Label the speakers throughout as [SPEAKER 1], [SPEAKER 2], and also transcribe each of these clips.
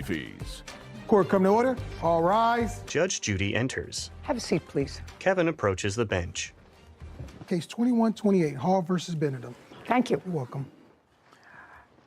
[SPEAKER 1] fees.
[SPEAKER 2] Court come to order. All rise.
[SPEAKER 3] Judge Judy enters.
[SPEAKER 4] Have a seat, please.
[SPEAKER 3] Kevin approaches the bench.
[SPEAKER 2] Case 2128, Hall versus Benedum.
[SPEAKER 4] Thank you.
[SPEAKER 2] You're welcome.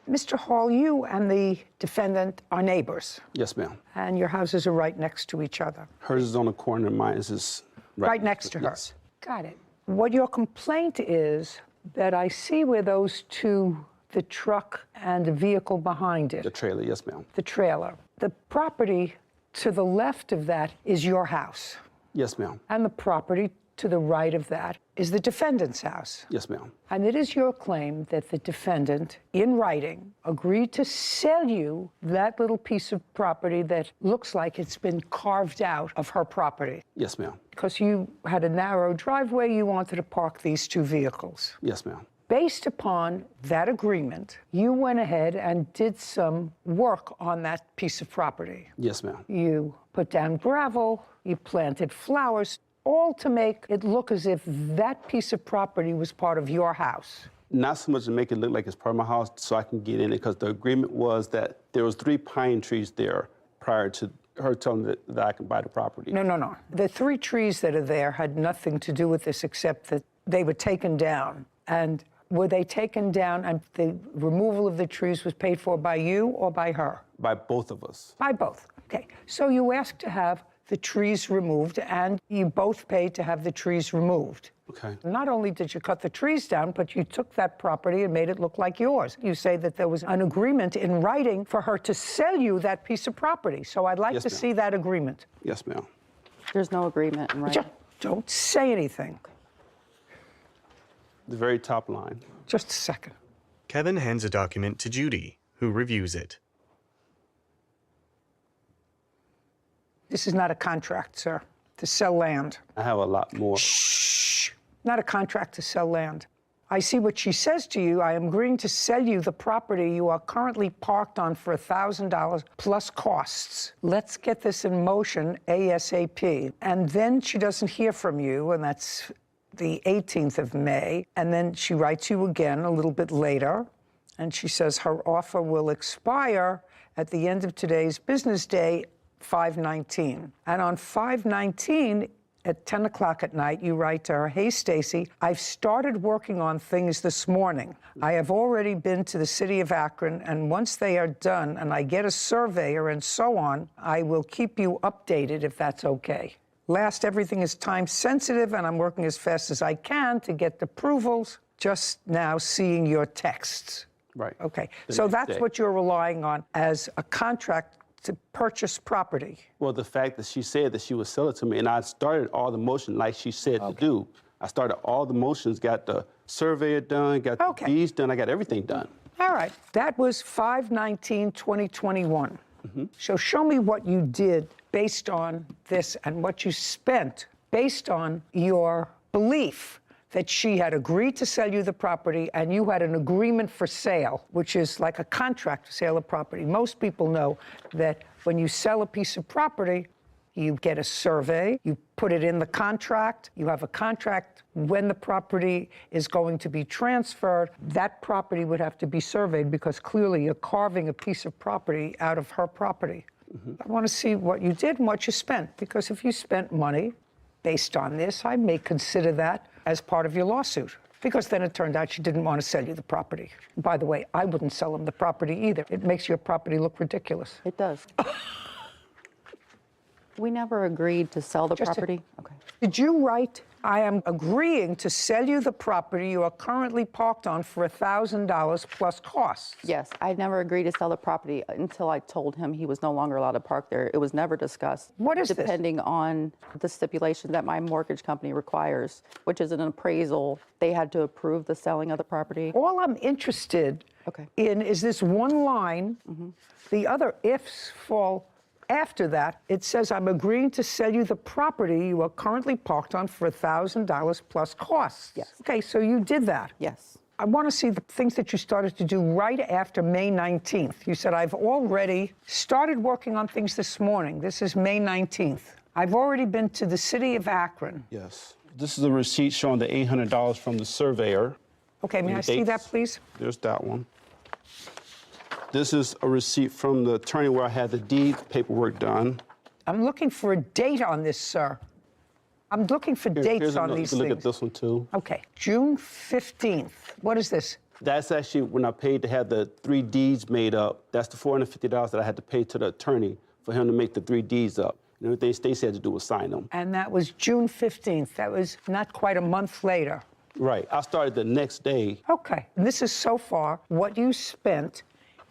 [SPEAKER 4] Mr. Hall, you and the defendant are neighbors,
[SPEAKER 5] Yes, ma'am.
[SPEAKER 4] and your houses are right next to each other.
[SPEAKER 5] Hers is on the corner, and mine is
[SPEAKER 4] Right next to her.
[SPEAKER 5] Yes.
[SPEAKER 4] Got it. What your complaint is that I see where those two, the truck and the vehicle behind it,
[SPEAKER 5] The trailer, yes, ma'am.
[SPEAKER 4] the trailer, the property to the left of that is your house,
[SPEAKER 5] Yes, ma'am.
[SPEAKER 4] and the property to the right of that is the defendant's house.
[SPEAKER 5] Yes, ma'am.
[SPEAKER 4] And it is your claim that the defendant, in writing, agreed to sell you that little piece of property that looks like it's been carved out of her property.
[SPEAKER 5] Yes, ma'am.
[SPEAKER 4] Because you had a narrow driveway, you wanted to park these two vehicles.
[SPEAKER 5] Yes, ma'am.
[SPEAKER 4] Based upon that agreement, you went ahead and did some work on that piece of property.
[SPEAKER 5] Yes, ma'am.
[SPEAKER 4] You put down gravel, you planted flowers, all to make it look as if that piece of property was part of your house.
[SPEAKER 5] Not so much to make it look like it's part of my house so I can get in it, because the agreement was that there was 3 pine trees there prior to her telling me that I can buy the property.
[SPEAKER 4] No. The 3 trees that are there had nothing to do with this except that they were taken down. And were they taken down and the removal of the trees was paid for by you or by her?
[SPEAKER 5] By both of us.
[SPEAKER 4] By both. Okay. So you asked to have the trees removed, and you both paid to have the trees removed.
[SPEAKER 5] Okay.
[SPEAKER 4] Not only did you cut the trees down, but you took that property and made it look like yours. You say that there was an agreement in writing for her to sell you that piece of property. So I'd like
[SPEAKER 5] Yes,
[SPEAKER 4] to
[SPEAKER 5] ma'am.
[SPEAKER 4] see that agreement.
[SPEAKER 5] Yes, ma'am.
[SPEAKER 6] There's no agreement in writing.
[SPEAKER 4] Don't say anything.
[SPEAKER 5] The very top line.
[SPEAKER 4] Just a second.
[SPEAKER 3] Kevin hands a document to Judy, who reviews it.
[SPEAKER 4] This is not a contract, sir, to sell land.
[SPEAKER 5] I have a lot more.
[SPEAKER 4] Shh. Not a contract to sell land. I see what she says to you. I am agreeing to sell you the property you are currently parked on for $1,000 plus costs. Let's get this in motion ASAP. And then she doesn't hear from you, and that's the 18th of May. And then she writes you again a little bit later, and she says her offer will expire at the end of today's business day, 5/19. And on 5/19, at 10 o'clock at night, you write to her, "Hey, Stacy, I've started working on things this morning. I have already been to the city of Akron, and once they are done and I get a surveyor and so on, I will keep you updated if that's okay. Last, everything is time sensitive, and I'm working as fast as I can to get the approvals. Just now seeing your texts."
[SPEAKER 5] Right.
[SPEAKER 4] Okay,
[SPEAKER 5] The
[SPEAKER 4] so
[SPEAKER 5] next
[SPEAKER 4] that's
[SPEAKER 5] day.
[SPEAKER 4] what you're relying on as a contract to purchase property.
[SPEAKER 5] Well, the fact that she said that she would sell it to me, and I started all the motion like she said to do. I started all the motions, got the surveyor done, got the deeds done, I got everything done.
[SPEAKER 4] All right, that was 5/19/2021. So show me what you did based on this and what you spent based on your belief that she had agreed to sell you the property and you had an agreement for sale, which is like a contract to sale of property. Most people know that when you sell a piece of property, you get a survey, you put it in the contract, you have a contract when the property is going to be transferred. That property would have to be surveyed because clearly you're carving a piece of property out of her property. I want to see what you did and what you spent, because if you spent money based on this, I may consider that as part of your lawsuit, because then it turned out she didn't want to sell you the property. By the way, I wouldn't sell him the property either. It makes your property look ridiculous.
[SPEAKER 6] It does. We never agreed to sell the property. Okay.
[SPEAKER 4] Did you write, "I am agreeing to sell you the property you are currently parked on for $1,000 plus costs"?
[SPEAKER 6] Yes, I never agreed to sell the property until I told him he was no longer allowed to park there. It was never discussed.
[SPEAKER 4] What is this?
[SPEAKER 6] Depending on the stipulation that my mortgage company requires, which is an appraisal, they had to approve the selling of the property.
[SPEAKER 4] All I'm interested in is this one line. The other ifs fall after that. It says, "I'm agreeing to sell you the property you are currently parked on for $1,000 plus costs."
[SPEAKER 6] Yes.
[SPEAKER 4] Okay, so you did that.
[SPEAKER 6] Yes.
[SPEAKER 4] I want to see the things that you started to do right after May 19th. You said, "I've already started working on things this morning." This is May 19th. "I've already been to the city of Akron."
[SPEAKER 5] Yes. This is a receipt showing the $800 from the surveyor.
[SPEAKER 4] Okay, may I see that, please?
[SPEAKER 5] There's that one. This is a receipt from the attorney where I had the deed paperwork done.
[SPEAKER 4] I'm looking for a date on this, sir. I'm looking for dates
[SPEAKER 5] Here's
[SPEAKER 4] on
[SPEAKER 5] another-
[SPEAKER 4] these
[SPEAKER 5] you can
[SPEAKER 4] things.
[SPEAKER 5] look at this one too.
[SPEAKER 4] Okay, June 15th. What is this?
[SPEAKER 5] That's actually when I paid to have the 3 deeds made up. That's the $450 that I had to pay to the attorney for him to make the 3 deeds up. And everything Stacey had to do was sign them.
[SPEAKER 4] And that was June 15th. That was not quite a month later.
[SPEAKER 5] Right. I started the next day.
[SPEAKER 4] Okay. And this is so far what you spent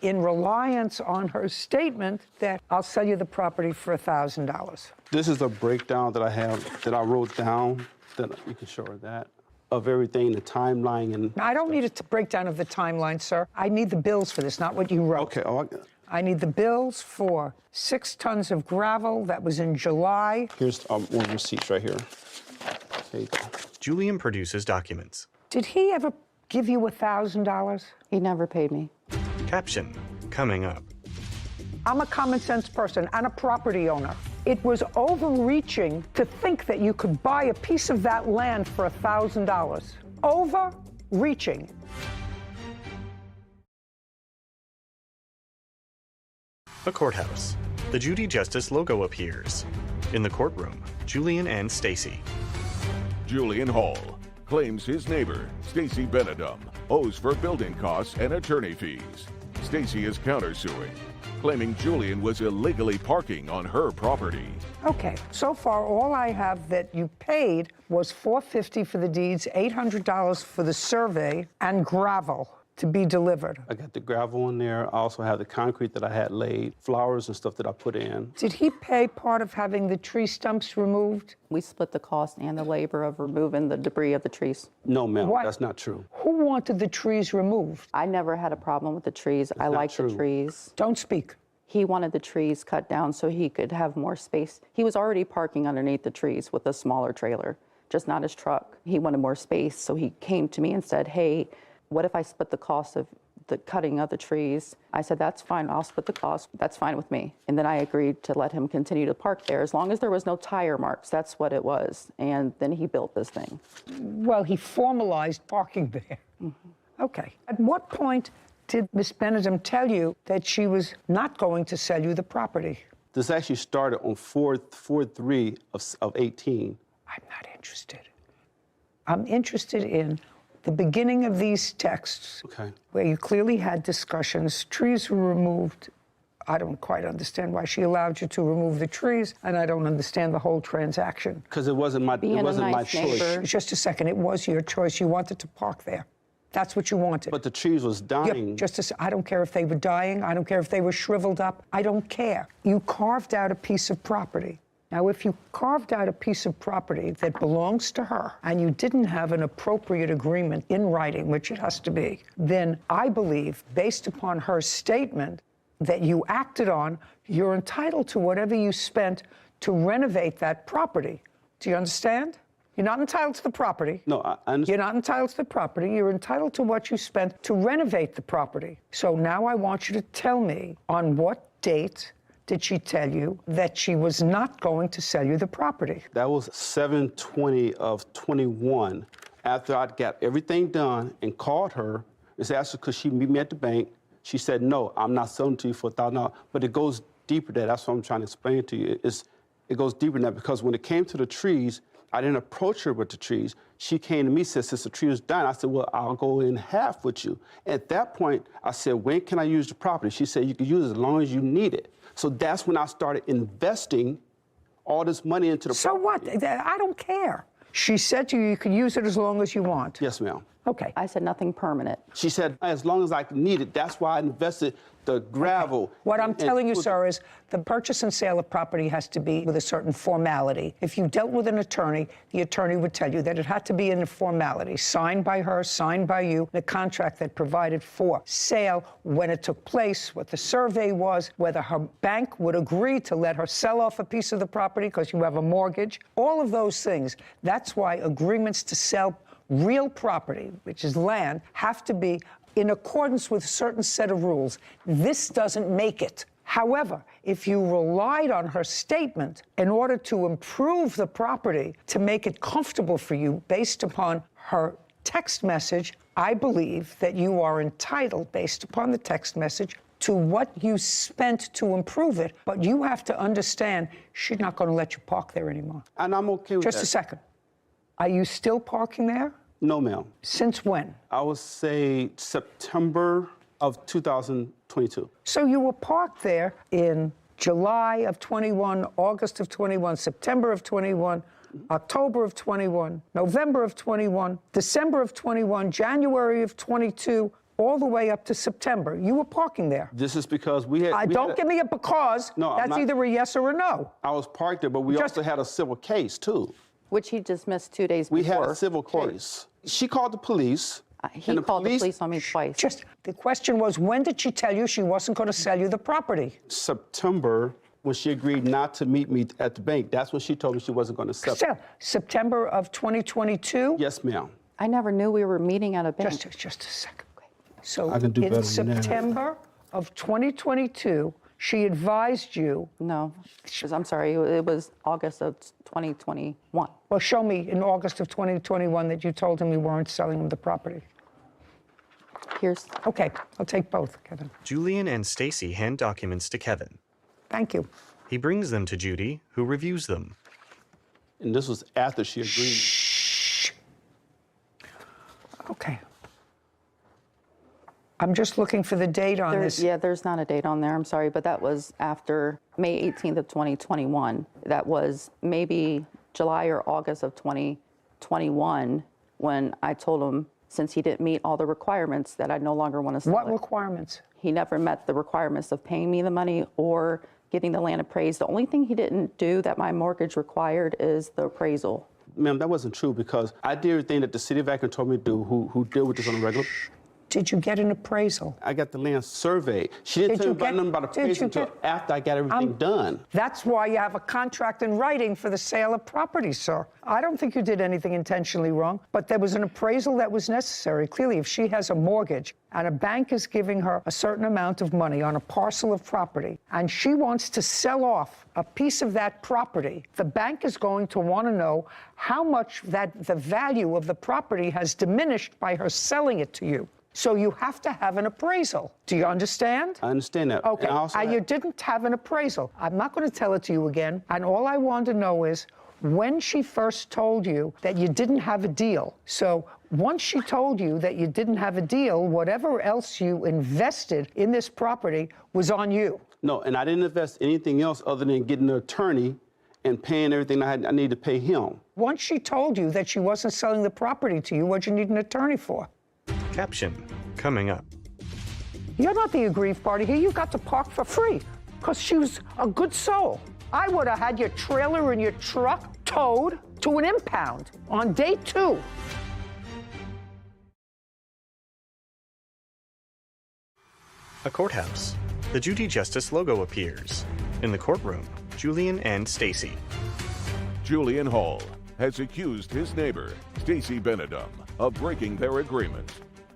[SPEAKER 4] in reliance on her statement that I'll sell you the property for $1,000.
[SPEAKER 5] This is a breakdown that I have, that I wrote down, that you can show her that, of everything, the timeline and...
[SPEAKER 4] Now, I don't need a breakdown of the timeline, sir. I need the bills for this, not what you wrote.
[SPEAKER 5] Okay. Oh,
[SPEAKER 4] I need the bills for 6 tons of gravel. That was in July.
[SPEAKER 5] here's one receipt right here. There you go.
[SPEAKER 3] Julian produces documents.
[SPEAKER 4] Did he ever give you $1,000?
[SPEAKER 6] He never paid me.
[SPEAKER 3] Caption, coming up.
[SPEAKER 4] I'm a common sense person and a property owner. It was overreaching to think that you could buy a piece of that land for $1,000. Overreaching.
[SPEAKER 3] A courthouse. The Judy Justice logo appears. In the courtroom, Julian and Stacey.
[SPEAKER 1] Julian Hall claims his neighbor, Stacey Benedum, owes for building costs and attorney fees. Stacey is countersuing, claiming Julian was illegally parking on her property.
[SPEAKER 4] Okay, so far all I have that you paid was $450 for the deeds, $800 for the survey, and gravel to be delivered.
[SPEAKER 5] I got the gravel in there. I also have the concrete that I had laid, flowers and stuff that I put in.
[SPEAKER 4] Did he pay part of having the tree stumps removed?
[SPEAKER 6] We split the cost and the labor of removing the debris of the trees.
[SPEAKER 5] No, ma'am,
[SPEAKER 4] What?
[SPEAKER 5] that's not true.
[SPEAKER 4] Who wanted the trees removed?
[SPEAKER 6] I never had a problem with the trees. I
[SPEAKER 5] not
[SPEAKER 6] like the
[SPEAKER 5] true.
[SPEAKER 6] trees.
[SPEAKER 4] Don't speak.
[SPEAKER 6] He wanted the trees cut down so he could have more space. He was already parking underneath the trees with a smaller trailer, just not his truck. He wanted more space, so he came to me and said, hey, what if I split the cost of the cutting of the trees? I said, that's fine, I'll split the cost, that's fine with me. And then I agreed to let him continue to park there as long as there was no tire marks, that's what it was. And then he built this thing.
[SPEAKER 4] Well, he formalized parking there. Mm-hmm. Okay. At what point did Miss Benedum tell you that she was not going to sell you the property?
[SPEAKER 5] This actually started on 4/3 of 18.
[SPEAKER 4] I'm not interested. I'm interested in the beginning of these texts,
[SPEAKER 5] Okay.
[SPEAKER 4] where you clearly had discussions, trees were removed. I don't quite understand why she allowed you to remove the trees, and I don't understand the whole transaction.
[SPEAKER 5] Because it wasn't my,
[SPEAKER 6] Being a
[SPEAKER 5] my
[SPEAKER 6] nice
[SPEAKER 5] choice.
[SPEAKER 6] neighbor.
[SPEAKER 4] Just a second, it was your choice. You wanted to park there. That's what you wanted.
[SPEAKER 5] But the trees was
[SPEAKER 4] Yeah,
[SPEAKER 5] dying.
[SPEAKER 4] I don't care if they were dying. I don't care if they were shriveled up. I don't care. You carved out a piece of property. Now, if you carved out a piece of property that belongs to her and you didn't have an appropriate agreement in writing, which it has to be, then I believe, based upon her statement that you acted on, you're entitled to whatever you spent to renovate that property. Do you understand? You're not entitled to the property.
[SPEAKER 5] No, I understand.
[SPEAKER 4] You're not entitled to the property. You're entitled to what you spent to renovate the property. So now I want you to tell me, on what date did she tell you that she was not going to sell you the property?
[SPEAKER 5] That was 7/20 of 21. After I got everything done and called her and asked her, could she meet me at the bank? She said, no, I'm not selling to you for $1,000. But it goes deeper than that. That's what I'm trying to explain to you. It goes deeper than that because when it came to the trees, I didn't approach her with the trees. She came to me and said, since the tree was dying, I said, well, I'll go in half with you. At that point, I said, when can I use the property? She said, you can use it as long as you need it. So that's when I started investing all this money into the
[SPEAKER 4] So
[SPEAKER 5] property.
[SPEAKER 4] what? I don't care. She said to you, you can use it as long as you want.
[SPEAKER 5] Yes, ma'am.
[SPEAKER 4] Okay.
[SPEAKER 6] I said nothing permanent.
[SPEAKER 5] She said, as long as I need it, that's why I invested the gravel.
[SPEAKER 4] What I'm
[SPEAKER 5] and
[SPEAKER 4] telling you,
[SPEAKER 5] put-
[SPEAKER 4] sir, is the purchase and sale of property has to be with a certain formality. If you dealt with an attorney, the attorney would tell you that it had to be in a formality, signed by her, signed by you, the contract that provided for sale, when it took place, what the survey was, whether her bank would agree to let her sell off a piece of the property because you have a mortgage, all of those things. That's why agreements to sell real property, which is land, have to be in accordance with a certain set of rules. This doesn't make it. However, if you relied on her statement in order to improve the property, to make it comfortable for you based upon her text message, I believe that you are entitled, based upon the text message, to what you spent to improve it, but you have to understand she's not going to let you park there anymore.
[SPEAKER 5] And I'm okay with that.
[SPEAKER 4] Just a second. Are you still parking there?
[SPEAKER 5] No, ma'am.
[SPEAKER 4] Since when?
[SPEAKER 5] I would say September of 2022.
[SPEAKER 4] So you were parked there in July of 21, August of 21, September of 21, October of 21, November of 21, December of 21, January of 22, all the way up to September. You were parking there.
[SPEAKER 5] This is because we had...
[SPEAKER 4] Don't give me a because.
[SPEAKER 5] No, I'm
[SPEAKER 4] That's
[SPEAKER 5] not-
[SPEAKER 4] either a yes or a no.
[SPEAKER 5] I was parked there, but we also had a civil case, too.
[SPEAKER 6] Which he dismissed 2 days
[SPEAKER 5] We
[SPEAKER 6] before.
[SPEAKER 5] had a civil case. She called the police.
[SPEAKER 6] He
[SPEAKER 5] and
[SPEAKER 6] called the police on me twice.
[SPEAKER 4] Just the question was, when did she tell you she wasn't going to sell you the property?
[SPEAKER 5] September, when she agreed not to meet me at the bank, that's when she told me she wasn't going to sell.
[SPEAKER 4] Still, September of 2022?
[SPEAKER 5] Yes, ma'am.
[SPEAKER 6] I never knew we were meeting at a bank.
[SPEAKER 4] Just a second. So
[SPEAKER 5] I can do
[SPEAKER 4] in
[SPEAKER 5] better than that.
[SPEAKER 4] September of 2022, she advised you.
[SPEAKER 6] No, I'm sorry, it was August of 2021.
[SPEAKER 4] Well, show me in August of 2021 that you told him you weren't selling him the property.
[SPEAKER 6] Here's,
[SPEAKER 4] Okay, I'll take both, Kevin.
[SPEAKER 3] Julian and Stacy hand documents to Kevin.
[SPEAKER 4] Thank you.
[SPEAKER 3] He brings them to Judy, who reviews them.
[SPEAKER 5] And this was after she agreed.
[SPEAKER 4] Shh. Okay. I'm just looking for the date on this.
[SPEAKER 6] yeah, there's not a date on there, I'm sorry, but that was after May 18th of 2021. That was maybe July or August of 2021 when I told him, since he didn't meet all the requirements, that I no longer want to sell
[SPEAKER 4] What
[SPEAKER 6] it.
[SPEAKER 4] requirements?
[SPEAKER 6] He never met the requirements of paying me the money or getting the land appraised. The only thing he didn't do that my mortgage required is the appraisal.
[SPEAKER 5] Ma'am, that wasn't true because I did everything that the city of Akron told me to do, who deal with this on a regular.
[SPEAKER 4] Did you get an appraisal?
[SPEAKER 5] I got the land surveyed. She didn't
[SPEAKER 4] Did
[SPEAKER 5] tell
[SPEAKER 4] you
[SPEAKER 5] me about
[SPEAKER 4] get-
[SPEAKER 5] nothing about
[SPEAKER 4] did
[SPEAKER 5] appraisal
[SPEAKER 4] you
[SPEAKER 5] until
[SPEAKER 4] get-
[SPEAKER 5] after I got everything done.
[SPEAKER 4] That's why you have a contract in writing for the sale of property, sir. I don't think you did anything intentionally wrong, but there was an appraisal that was necessary. Clearly, if she has a mortgage and a bank is giving her a certain amount of money on a parcel of property, and she wants to sell off a piece of that property, the bank is going to want to know how much the value of the property has diminished by her selling it to you. So you have to have an appraisal. Do you understand?
[SPEAKER 5] I understand that.
[SPEAKER 4] Okay,
[SPEAKER 5] And I also
[SPEAKER 4] and
[SPEAKER 5] had-
[SPEAKER 4] you didn't have an appraisal. I'm not going to tell it to you again. And all I want to know is when she first told you that you didn't have a deal. So once she told you that you didn't have a deal, whatever else you invested in this property was on you.
[SPEAKER 5] No, and I didn't invest anything else other than getting an attorney and paying everything I needed to pay him.
[SPEAKER 4] Once she told you that she wasn't selling the property to you, what'd you need an attorney for?
[SPEAKER 3] Caption coming up.
[SPEAKER 4] You're not the aggrieved party here. You got to park for free because she was a good soul. I would have had your trailer and your truck towed to an impound on day 2.
[SPEAKER 3] A courthouse. The Judy Justice logo appears. In the courtroom, Julian and Stacy.
[SPEAKER 1] Julian Hall has accused his neighbor, Stacy Benedum, of breaking their agreement.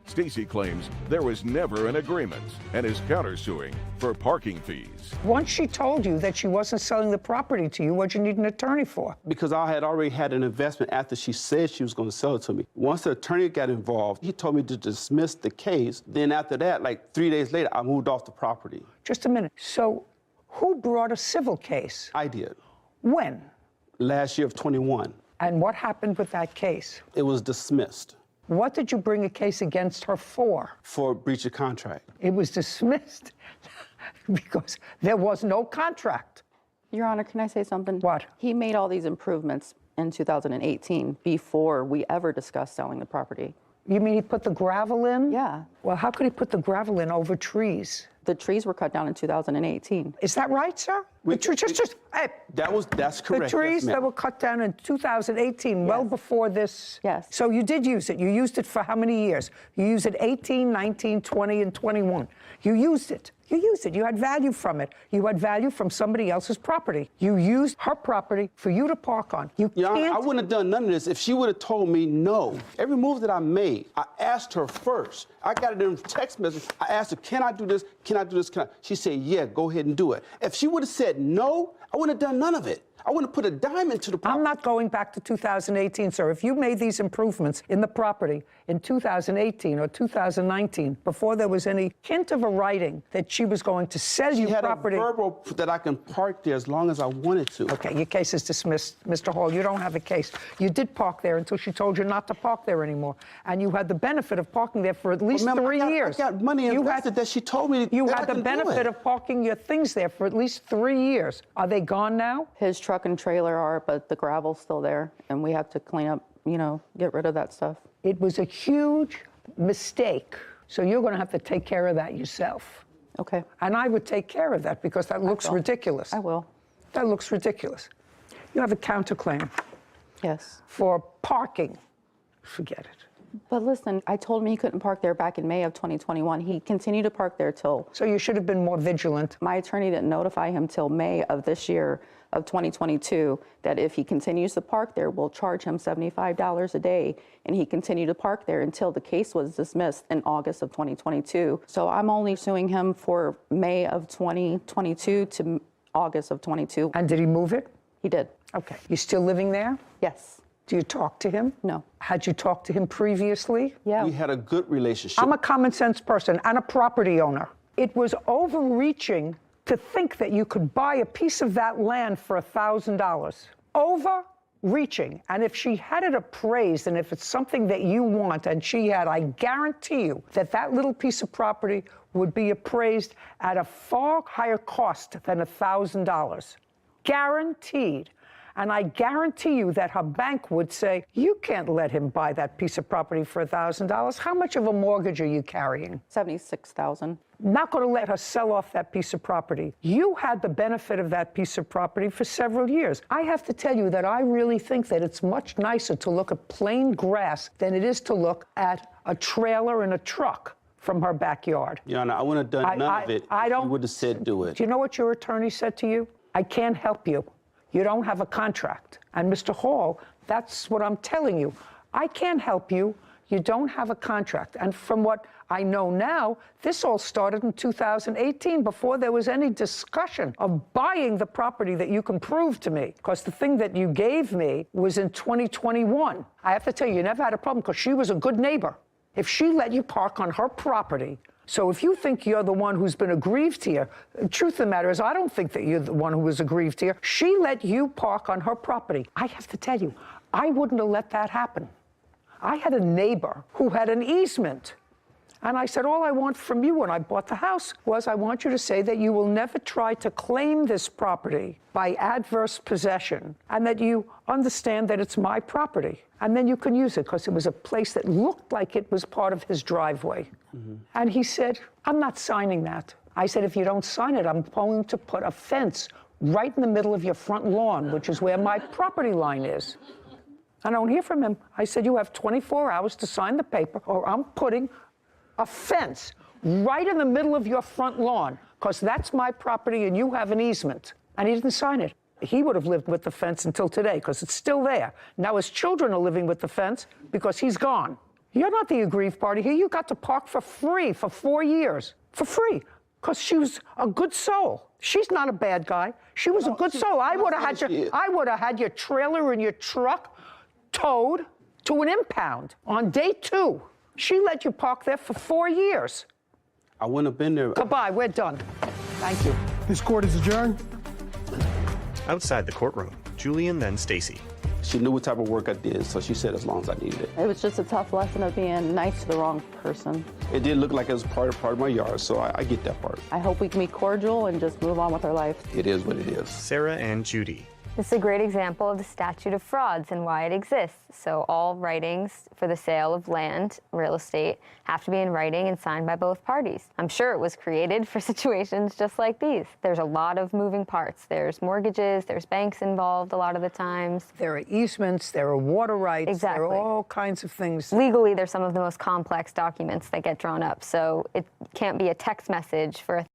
[SPEAKER 1] Stacy claims there was never an agreement and is countersuing for parking fees.
[SPEAKER 4] Once she told you that she wasn't selling the property to you, what'd you need an attorney for?
[SPEAKER 5] Because I had already had an investment after she said she was going to sell it to me. Once the attorney got involved, he told me to dismiss the case. Then after that, like 3 days later, I moved off the property.
[SPEAKER 4] Just a minute. So who brought a civil case?
[SPEAKER 5] I did.
[SPEAKER 4] When?
[SPEAKER 5] Last year of 21.
[SPEAKER 4] And what happened with that case?
[SPEAKER 5] It was dismissed
[SPEAKER 4] What did you bring a case against her for?
[SPEAKER 5] for breach of contract.
[SPEAKER 4] It was dismissed because there was no contract.
[SPEAKER 6] Your Honor, can I say something?
[SPEAKER 4] What?
[SPEAKER 6] He made all these improvements in 2018 before we ever discussed selling the property.
[SPEAKER 4] You mean he put the gravel in?
[SPEAKER 6] Yeah.
[SPEAKER 4] Well, how could he put the gravel in over trees?
[SPEAKER 6] The trees were cut down in 2018.
[SPEAKER 4] Is that right, sir? Hey,
[SPEAKER 5] That's correct.
[SPEAKER 4] the
[SPEAKER 5] yes,
[SPEAKER 4] trees
[SPEAKER 5] ma'am.
[SPEAKER 4] that were cut down in 2018, well
[SPEAKER 6] Yes.
[SPEAKER 4] before this.
[SPEAKER 6] Yes.
[SPEAKER 4] So you did use it. You used it for how many years? You used it 18, 19, 20, and 21. You used it. You used it. You had value from it. You had value from somebody else's property. You used her property for you to park on. You
[SPEAKER 5] Yeah,
[SPEAKER 4] can't.
[SPEAKER 5] I wouldn't have done none of this if she would have told me no. Every move that I made, I asked her first. I got it in a text message. I asked her, can I do this? Can I do this? She said, yeah, go ahead and do it. If she would have said no, I wouldn't have done none of it. I wouldn't put a dime into the property.
[SPEAKER 4] I'm not going back to 2018, sir. If you made these improvements in the property in 2018 or 2019, before there was any hint of a writing that she was going to sell you
[SPEAKER 5] She had
[SPEAKER 4] property.
[SPEAKER 5] a verbal that I can park there as long as I wanted to.
[SPEAKER 4] Okay, your case is dismissed, Mr. Hall. You don't have a case. You did park there until she told you not to park there anymore. And you had the benefit of parking there for at least
[SPEAKER 5] Well, ma'am,
[SPEAKER 4] 3 years.
[SPEAKER 5] I got money invested that she told me
[SPEAKER 4] You
[SPEAKER 5] that
[SPEAKER 4] had
[SPEAKER 5] I
[SPEAKER 4] the
[SPEAKER 5] can do
[SPEAKER 4] benefit
[SPEAKER 5] it.
[SPEAKER 4] of parking your things there for at least 3 years. Are they gone now?
[SPEAKER 6] His truck and trailer are, but the gravel's still there, and we have to clean up, get rid of that stuff.
[SPEAKER 4] It was a huge mistake. So you're going to have to take care of that yourself.
[SPEAKER 6] Okay.
[SPEAKER 4] And I would take care of that because that looks ridiculous.
[SPEAKER 6] I will.
[SPEAKER 4] That looks ridiculous. You have a counterclaim
[SPEAKER 6] Yes.
[SPEAKER 4] for parking. Forget it.
[SPEAKER 6] But listen, I told him he couldn't park there back in May of 2021. He continued to park there till
[SPEAKER 4] So you should have been more vigilant.
[SPEAKER 6] my attorney didn't notify him till May of this year of 2022 that if he continues to park there, we'll charge him $75 a day. And he continued to park there until the case was dismissed in August of 2022. So I'm only suing him for May of 2022 to August of 22.
[SPEAKER 4] And did he move it?
[SPEAKER 6] He did.
[SPEAKER 4] Okay. You still living there?
[SPEAKER 6] Yes.
[SPEAKER 4] Do you talk to him?
[SPEAKER 6] No.
[SPEAKER 4] Had you talked to him previously?
[SPEAKER 6] Yeah.
[SPEAKER 5] We had a good relationship.
[SPEAKER 4] I'm a common sense person and a property owner. It was overreaching to think that you could buy a piece of that land for $1,000. Overreaching. And if she had it appraised, and if it's something that you want, and she had, I guarantee you that that little piece of property would be appraised at a far higher cost than $1,000. Guaranteed. And I guarantee you that her bank would say, you can't let him buy that piece of property for $1,000. How much of a mortgage are you carrying?
[SPEAKER 6] $76,000.
[SPEAKER 4] Not going to let her sell off that piece of property. You had the benefit of that piece of property for several years. I have to tell you that I really think that it's much nicer to look at plain grass than it is to look at a trailer and a truck from her backyard.
[SPEAKER 5] Your Honor, I wouldn't have done none of it if you would have said do it.
[SPEAKER 4] Do you know what your attorney said to you? I can't help you. You don't have a contract. And Mr. Hall, that's what I'm telling you. I can't help you. You don't have a contract. And from what I know now, this all started in 2018 before there was any discussion of buying the property that you can prove to me. Because the thing that you gave me was in 2021. I have to tell you, you never had a problem because she was a good neighbor. If she let you park on her property, so if you think you're the one who's been aggrieved here, the truth of the matter is I don't think that you're the one who was aggrieved here. She let you park on her property. I have to tell you, I wouldn't have let that happen. I had a neighbor who had an easement. And I said, all I want from you when I bought the house was I want you to say that you will never try to claim this property by adverse possession and that you understand that it's my property. And then you can use it because it was a place that looked like it was part of his driveway. Mm-hmm. And he said, I'm not signing that. I said, if you don't sign it, I'm going to put a fence right in the middle of your front lawn, which is where my property line is. I don't hear from him. I said, you have 24 hours to sign the paper or I'm putting a fence right in the middle of your front lawn because that's my property and you have an easement. And he didn't sign it. He would have lived with the fence until today because it's still there. Now his children are living with the fence because he's gone. You're not the aggrieved party here. You got to park for free for 4 years. For free. Because she was a good soul. She's not a bad guy. She was a good soul. I would have had your trailer and your truck towed to an impound on day 2. She let you park there for 4 years.
[SPEAKER 5] I wouldn't have been there.
[SPEAKER 4] Goodbye, we're done. Thank you.
[SPEAKER 2] This court is adjourned.
[SPEAKER 3] Outside the courtroom, Julie and then Stacy.
[SPEAKER 5] She knew what type of work I did, so she said as long as I needed it.
[SPEAKER 6] It was just a tough lesson of being nice to the wrong person.
[SPEAKER 5] It did look like it was part of my yard, so I get that part.
[SPEAKER 6] I hope we can be cordial and just move on with our life.
[SPEAKER 5] It is what it is.
[SPEAKER 3] Sarah and Judy.
[SPEAKER 7] This is a great example of the statute of frauds and why it exists. So all writings for the sale of land, real estate, have to be in writing and signed by both parties. I'm sure it was created for situations just like these. There's a lot of moving parts. There's mortgages, there's banks involved a lot of the times.
[SPEAKER 4] There are easements, there are water rights,
[SPEAKER 7] Exactly.
[SPEAKER 4] there are all kinds of things.
[SPEAKER 7] Legally, they're some of the most complex documents that get drawn up. So it can't be a text message for a